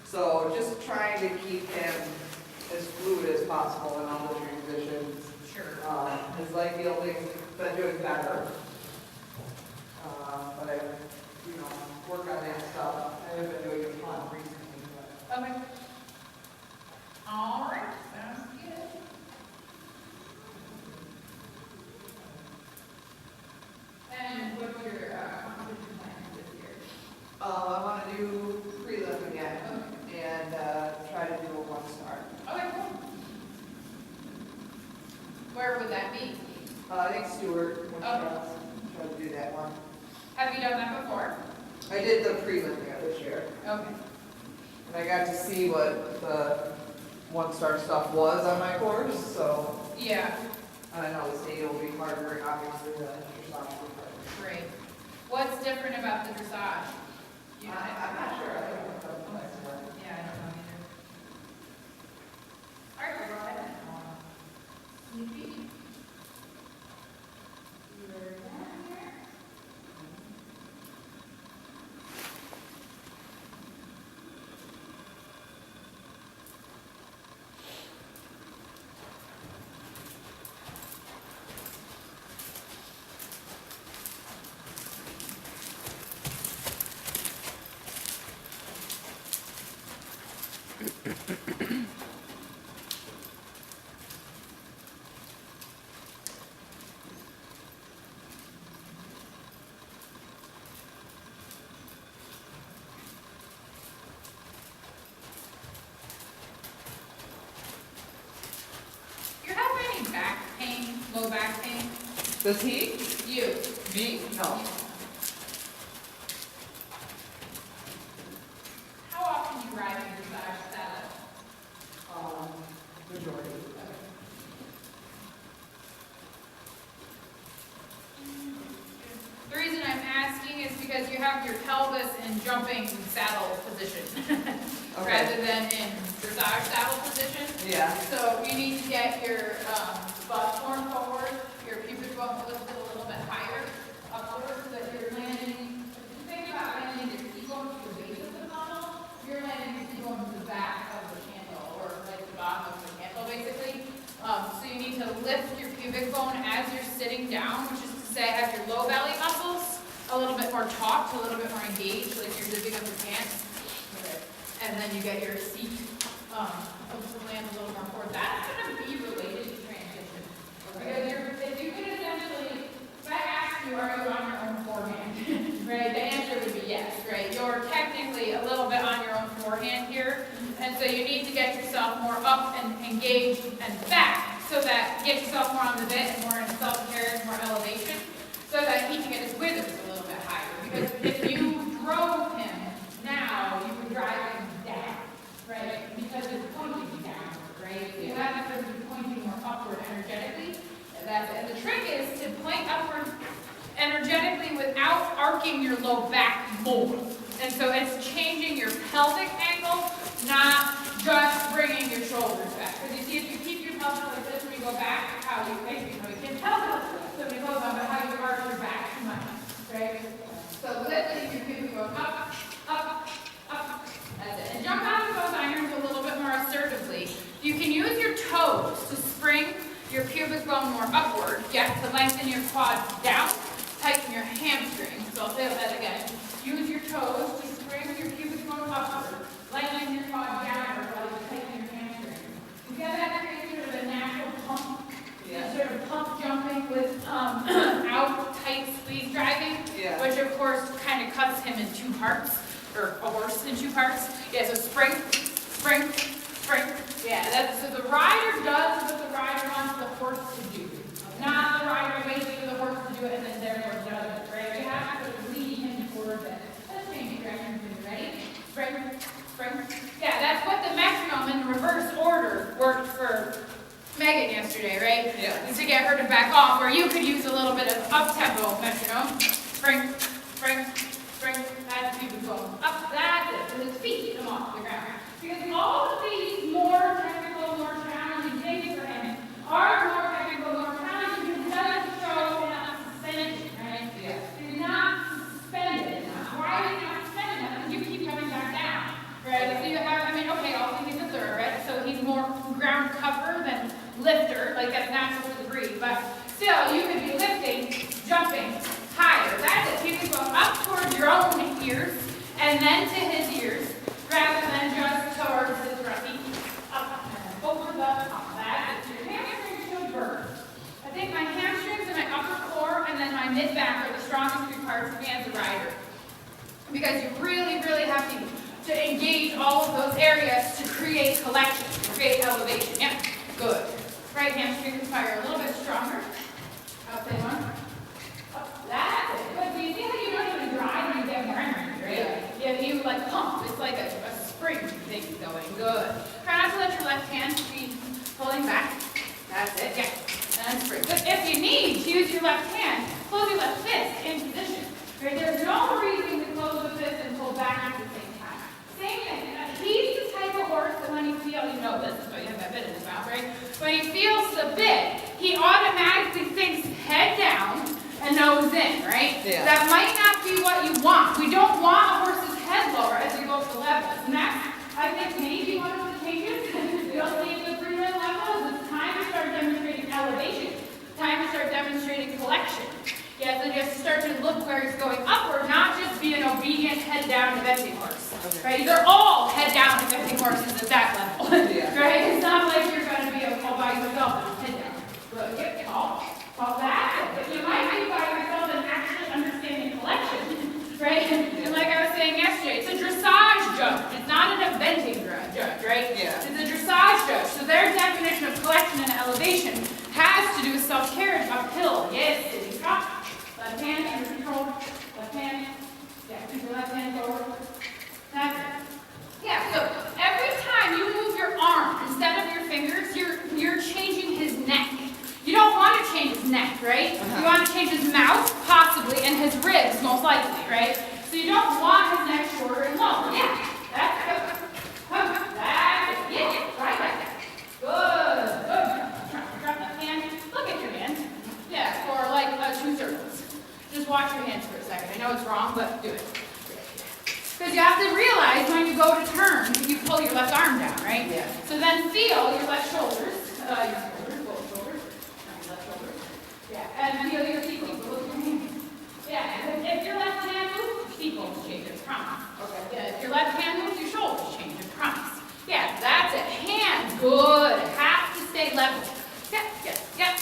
So just trying to keep him as fluid as possible in all the transitions. Sure. His leg yielding's been doing better. But I, work on that stuff. I haven't been doing a ton recently, but. Okay. All right, sounds good. And what's your competition plan this year? I want to do prelim again and try to do a 1-star. Okay, cool. Where would that be? I think Stewart, Okay. try to do that one. Have you done that before? I did the prelim there this year, Okay. and I got to see what the 1-star stuff was on my course, so Yeah, I know the state will be harder, obviously, the dressage will be harder. great. What's different about the dressage? You know, I'm not sure, I don't know. Yeah, I don't know either. All right, go ahead. Sneak peek. You're down here. You have any back pain, low back pain? Does he? You. Me? No. How often do you ride your dressage saddle? Majority. The reason I'm asking is because you have your pelvis in jumping saddle position rather than in dressage saddle position. Yeah. So you need to get your butt more forward, your pubic bone lifted a little bit higher upward so that you're landing. If you think about landing your T-bone to the base of the funnel, you're landing your T-bone to the back of the cantle or like the bottom of the cantle basically. So you need to lift your pubic bone as you're sitting down, which is to say have your low belly muscles a little bit more taut, a little bit more engaged, like you're zipping up your pants. And then you get your seat to land a little more forward. That's going to be related to transition. Because if you could essentially, if I asked you, are you on your own forehand? Right? The answer would be yes, right? You're technically a little bit on your own forehand here. And so you need to get yourself more up and engaged and back so that get yourself more on the bit and more in self-carriage, more elevation, so that he can get his withers a little bit higher. Because if you drove him now, you would drive him down, right? Because it's pointing down, right? You have to be pointing more upward energetically. And the trick is to point upward energetically without arcing your low back more. And so it's changing your pelvic angle, not just bringing your shoulders back. Because you see, if you keep your pelvis like this when you go back, how you can tell so many clothes on, but how you arch your back too much, right? So lifting your pubic bone up, up, up. That's it. And jump out of those irons a little bit more assertively. You can use your toes to spring your pubic bone more upward, yet to lengthen your quads down, tighten your hamstring. So I'll say that again. Use your toes to spring your pubic bone upward, lengthen your quad downward while you tighten your hamstring. Together that creates sort of a natural pump. Yeah. Sort of pump jumping with out tight squeeze driving, which of course kind of cuts him in 2 parts, or a horse in 2 parts. Yeah, so spring, spring, spring. Yeah, so the rider does what the rider wants the horse to do, not the rider waits for the horse to do it and then therefore does it, right? You have to sort of lead him towards it. Let's change directions. Ready? Spring, spring. Yeah, that's what the metronome in reverse order worked for Megan yesterday, right? Yeah. To get her to back off, where you could use a little bit of up-tempo metronome. Spring, spring, spring. That's pubic bone. Up, that's it. With his feet come off the ground. Because all of these more technical, more challenging things for him are more technical, more challenging because he doesn't show enough suspension, right? Yeah. He's not suspended enough. Why is he not suspended enough? Because you keep coming back down, right? So you have ground cover than lifter, like that's natural to the breed, but still, you could be lifting, jumping higher. That's it. Keep it going up towards your own ears, and then to his ears, rather than just towards his front feet. Up and over the top. That's it. Your hamstrings should burn. I think my hamstrings and my upper core and then my mid-back are the strongest three parts of me as a rider. Because you really, really have to engage all of those areas to create collection, to create elevation. Yeah, good. Right hamstring can fire a little bit stronger. Outside one. That's it. But do you see how you don't even drive when you get more energy, right? Yeah, you like pump. It's like a spring thing going. Good. Try not to let your left hand be pulling back. That's it. Yeah. And spring. But if you need to use your left hand, close your left fist in position. Right? There's no reason to close the fist and pull back at the same time. Same thing. He's the type of horse that when he feels, you know this, that's why you have that bit in his mouth, right? When he feels the bit, he automatically thinks head down and nose in, right? Yeah. That might not be what you want. We don't want a horse's head lower as you go up the levels. And that's, I think, maybe one of the changes you'll see at the three-ring level is it's time to start demonstrating elevation. Time to start demonstrating collection. Yeah, so just start to look where it's going upward, not just be an obedient head down eventing horse. Okay. Right? These are all head down eventing horses at that level. Yeah. Right? It's not like you're going to be all by yourself and head down. But get tall. Tall back. But you might be by yourself and actually understanding collection. Right? And like I was saying yesterday, it's a dressage judge. It's not an eventing judge, right? Yeah. It's a dressage judge. So their definition of collection and elevation has to do with self-carriage uphill. Yes, sitting drop. Left hand under control. Left hand. Yeah, keep your left hand forward. That's it. Yeah, so every time you move your arm instead of your fingers, you're changing his neck. You don't want to change his neck, right? You want to change his mouth, possibly, and his ribs, most likely, right? So you don't want his neck shorter and longer. Yeah, that's good. That's it. Yeah, right like that. Good, good. Drop that hand. Look at your hand. Yeah, for like 2 circles. Just watch your hands for a second. I know it's wrong, but do it. Because you have to realize when you go to turn, you pull your left arm down, right? Yeah. So then feel your left shoulders, both shoulders, your left shoulders. Yeah, and feel your seat bones. Look at your hands. Yeah, if your left hand moves, your seat bones change, I promise. Okay. Yeah, if your left hand moves, your shoulders change, I promise. Yeah, that's it. Hands, good. Have to stay level. Yeah, yeah, yeah.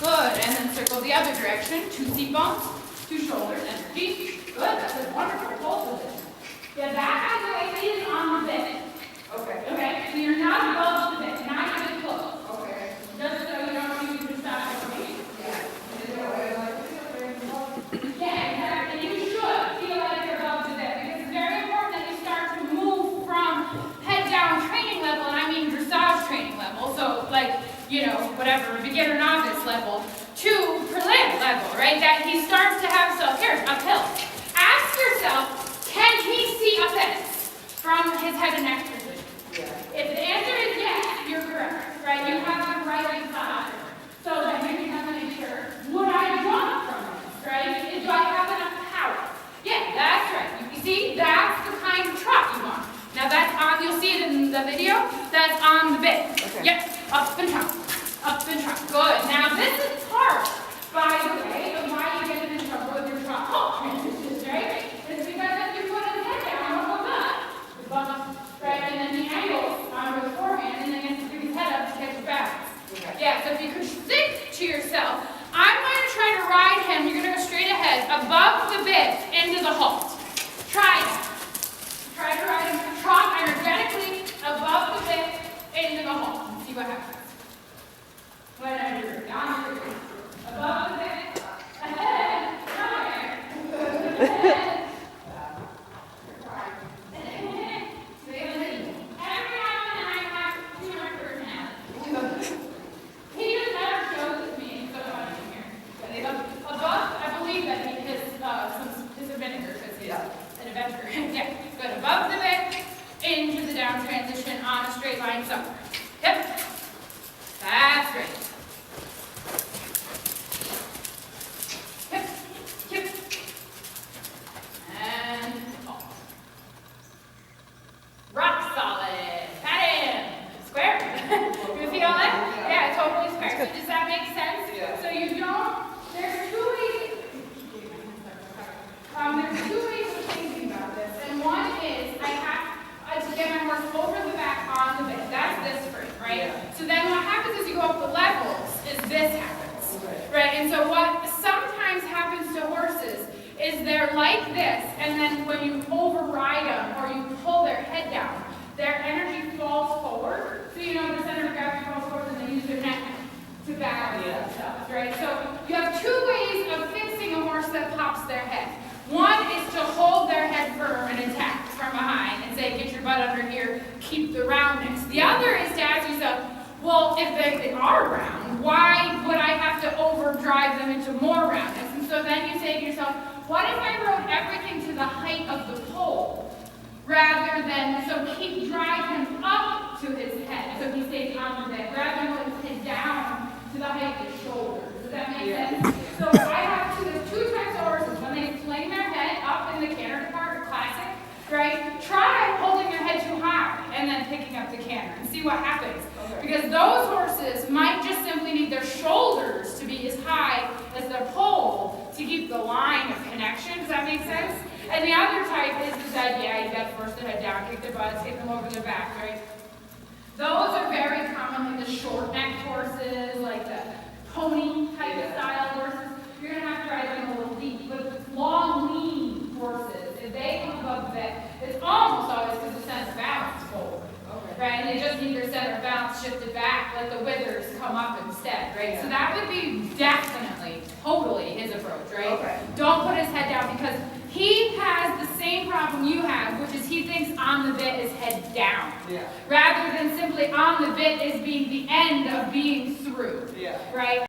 Good, and then circle the other direction. 2 seat bones, 2 shoulders, and your feet. Good, that's a wonderful pole position. Yeah, that, by the way, is on the bit. Okay. Okay, so you're not above the bit, not even close. Okay. Just so you don't use your stop information. Yeah. Yeah, exactly. You should feel like you're above the bit, because it's very important that you start to move from head down training level, and I mean dressage training level, so like, you know, whatever, beginner novice level, to prelim level, right? That he starts to have self-carriage uphill. Ask yourself, can he see a fence from his head and neck position? Yeah. If the answer is yes, you're correct, right? You have the right side. So then you have to make sure, would I jump from this, right? Do I have enough power? Yeah, that's right. You see, that's the kind of trot you want. Now that's on, you'll see it in the video, that's on the bit. Okay. Yep, up and trot. Up and trot. Good. Now this is part, by the way, of why you get in trouble with your trot transitions, right? It's because if you put his head down, what goes up? The bump, right? And then the angles onto the forehand, and then you have to bring his head up to catch your balance. Okay. Yeah, so if you could think to yourself, I'm going to try to ride him, you're going to go straight ahead, above the bit, into the halt. Try it. Try to ride him, trot energetically above the bit, into the halt. See what happens. What did I do? butt under here, keep the roundness. The other is to ask yourself, well, if they are round, why would I have to overdrive them into more roundness? And so then you say to yourself, what if I wrote everything to the height of the pole, rather than, so keep drive him up to his head, so he stays on the bed, rather than put his head down to the height of his shoulders. Does that make sense? So I have there's two types of horses. When they fling their head up in the canter department, classic, right? Try holding your head too high and then picking up the canter and see what happens. Okay. Because those horses might just simply need their shoulders to be as high as their pole to keep the line of connection. Does that make sense? And the other type is this idea, you got to force their head down, kick their butts, kick them over their back, right? Those are very commonly the short-necked horses, like the pony type of style horses. You're going to have to ride them a little deep. But long, lean horses, if they come above the bed, it's almost always because the center of balance is forward. Okay. Right? And they just need their center of balance shifted back, let the withers come up instead, right? Yeah. So that would be definitely, totally his approach, right? Okay. Don't put his head down because he has the same problem you have, which is he thinks on the bit is head down. Yeah. Rather than simply on the bit is being the end of being through. Yeah. Right?